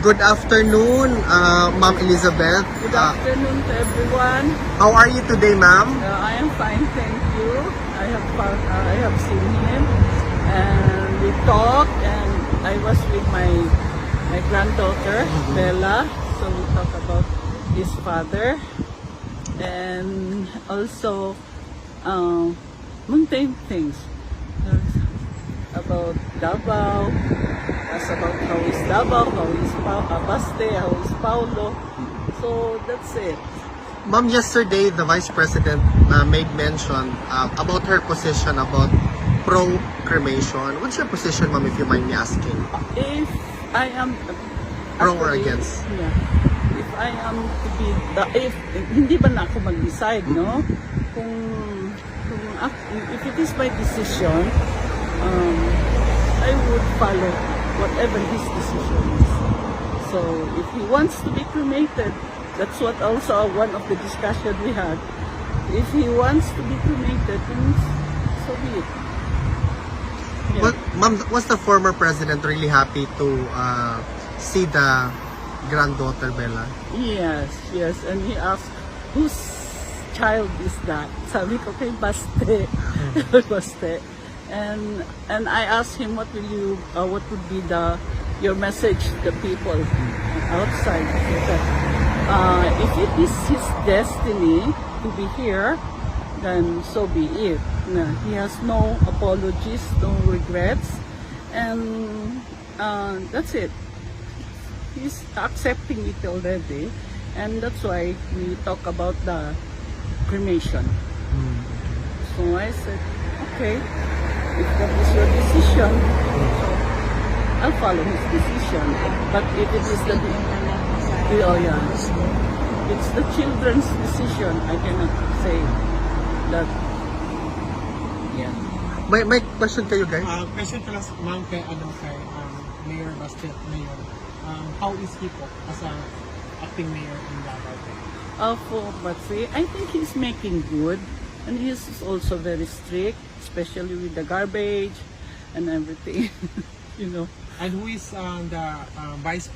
Good afternoon, Ma'am Elizabeth. Good afternoon to everyone. How are you today, ma'am? I am fine, thank you. I have seen him, and we talked, and I was with my granddaughter Bella. So we talked about his father, and also mundane things about Davao. That's about how is Davao, how is Abaste, how is Paulo. So that's it. Ma'am, yesterday the Vice President made mention about her position about pro-cremation. What's your position, ma'am, if you mind me asking? If I am Pro or actually, against? Yeah. If I am to be if hindi ba na ako mag-decide, no? Kung if it is my decision, I would follow whatever his decision is. So if he wants to be cremated, that's what also one of the discussion we had. If he wants to be cremated, then so be it. Yeah. Well, ma'am, was the former president really happy to see the granddaughter Bella? Yes, and he asked, whose child is that? Sabi ko kay Baste. Baste. And I asked him, what would be your message to the people outside? He said, if it is his destiny to be here, then so be it. No, he has no apologies, no regrets, and that's it. He's accepting it already, and that's why we talk about the cremation. So I said, okay, if that is your decision, so I'll follow his decision. But if it is it's the children's decision, I cannot say that. Yeah. May question kayo, guys? Question ko lang, ma'am, kay Mayor Baste, Mayor. How is he po as a acting mayor in Davao? For Baste, I think he's making good, and he's also very strict, especially with the garbage and everything. You know. And who is the vice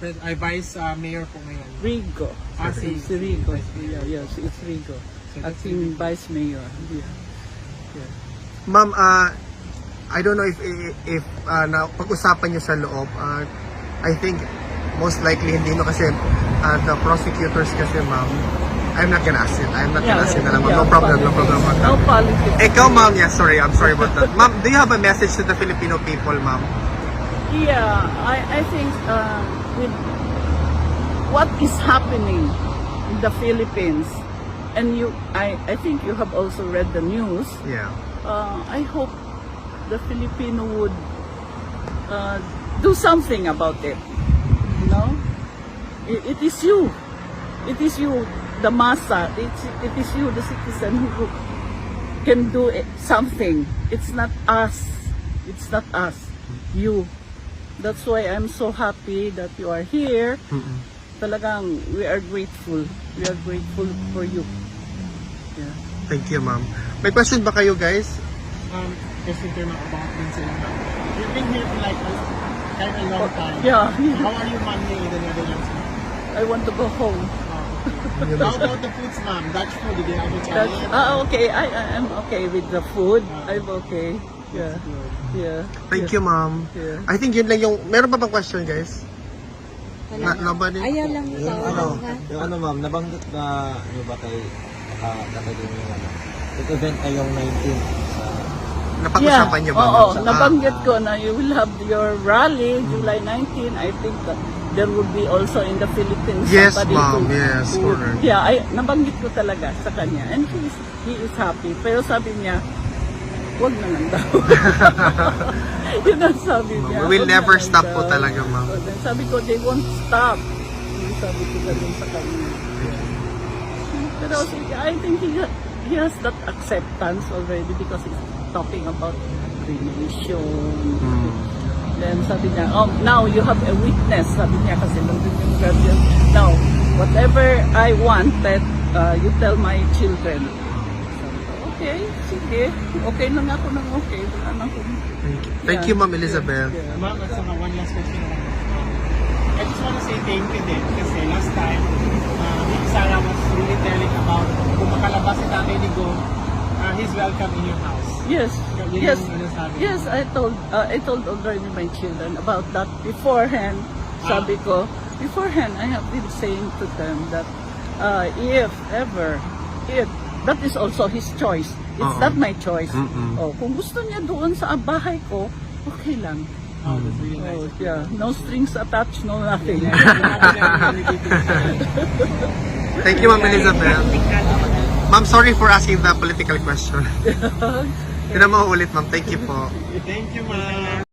mayor po ngayon? Rigo. Si Rigo. Yes, it's Rigo. Acting vice mayor. Yeah. Ma'am, I don't know if na pag-usapan niyo sa loob, I think most likely hindi no kasi the prosecutors kasi, ma'am, I'm not gonna ask it. No problem about that. No politics. Ikaw, ma'am, sorry, I'm sorry about that. Ma'am, do you have a message to the Filipino people, ma'am? Yeah, I think with what is happening in the Philippines, and I think you have also read the news. Yeah. I hope the Filipino would do something about it. You know, it is you, the massa. It is you, the citizen, who can do something. It's not us. You. That's why I'm so happy that you are here. Talagang we are grateful. We are grateful for you. Yeah. Thank you, ma'am. May question ba kayo, guys? Question ko na about din sila. You've been here for like kind of long time. Yeah. How are you, ma'am, here in the Netherlands? I want to go home. How about the foods, ma'am? Dutch food, did you have a challenge? Okay. I'm okay with the food. I'm okay. Yeah. Yeah. Thank you, ma'am. Yeah. I think yun lang yung... Meron pa bang question, guys? Nobody? Ayaw lang Yung ano ma'am, nabanggit na ano ba kay nakakadin yung ano? Yung event ay yung 19 Napag-usapan niyo ba? Oo, ma'am? nabanggit ko na you will have your rally July 19. I think that there will be also in the Philippines. Yes, somebody ma'am. Yes, correct. Yeah, nabanggit ko talaga sa kanya. And he is happy. Pero sabi niya, wag na lang daw. Yun ang sabi niya. We will "Wag never na lang stop daw." po talaga, ma'am. So, then sabi ko, they won't stop. Sabi ko ganun sa kanya. Pero I think he has that acceptance already because he's talking about cremation. Then sabi niya, now you have a witness. Sabi niya kasi nandun yung guardian. Now, whatever I want, you tell my children. Sabi ko, okay, sige. Okay lang ako ng okay. Wala na akong... Thank you, Ma'am Elizabeth. Yeah. Ma'am, one last question. I just want to say thank you din kasi last time, Sarah was really telling about kung makalabas si Tatay Nigo, he's welcome in your house. Yes, Yun yes, yung sinasabi mo. yes. I told already my children about that beforehand. Sabi ko, beforehand, I have been saying to them that if ever, if that is also his choice. It's not my choice. Oh, kung gusto niya doon sa bahay ko, okay lang. Oh, that's really nice. Oh, yeah, no strings attached, no nothing. Thank you, Ma'am Elizabeth. Ma'am, sorry for asking the political question. Hindi na mauulit, Ma'am. Thank you po. Thank you, ma'am.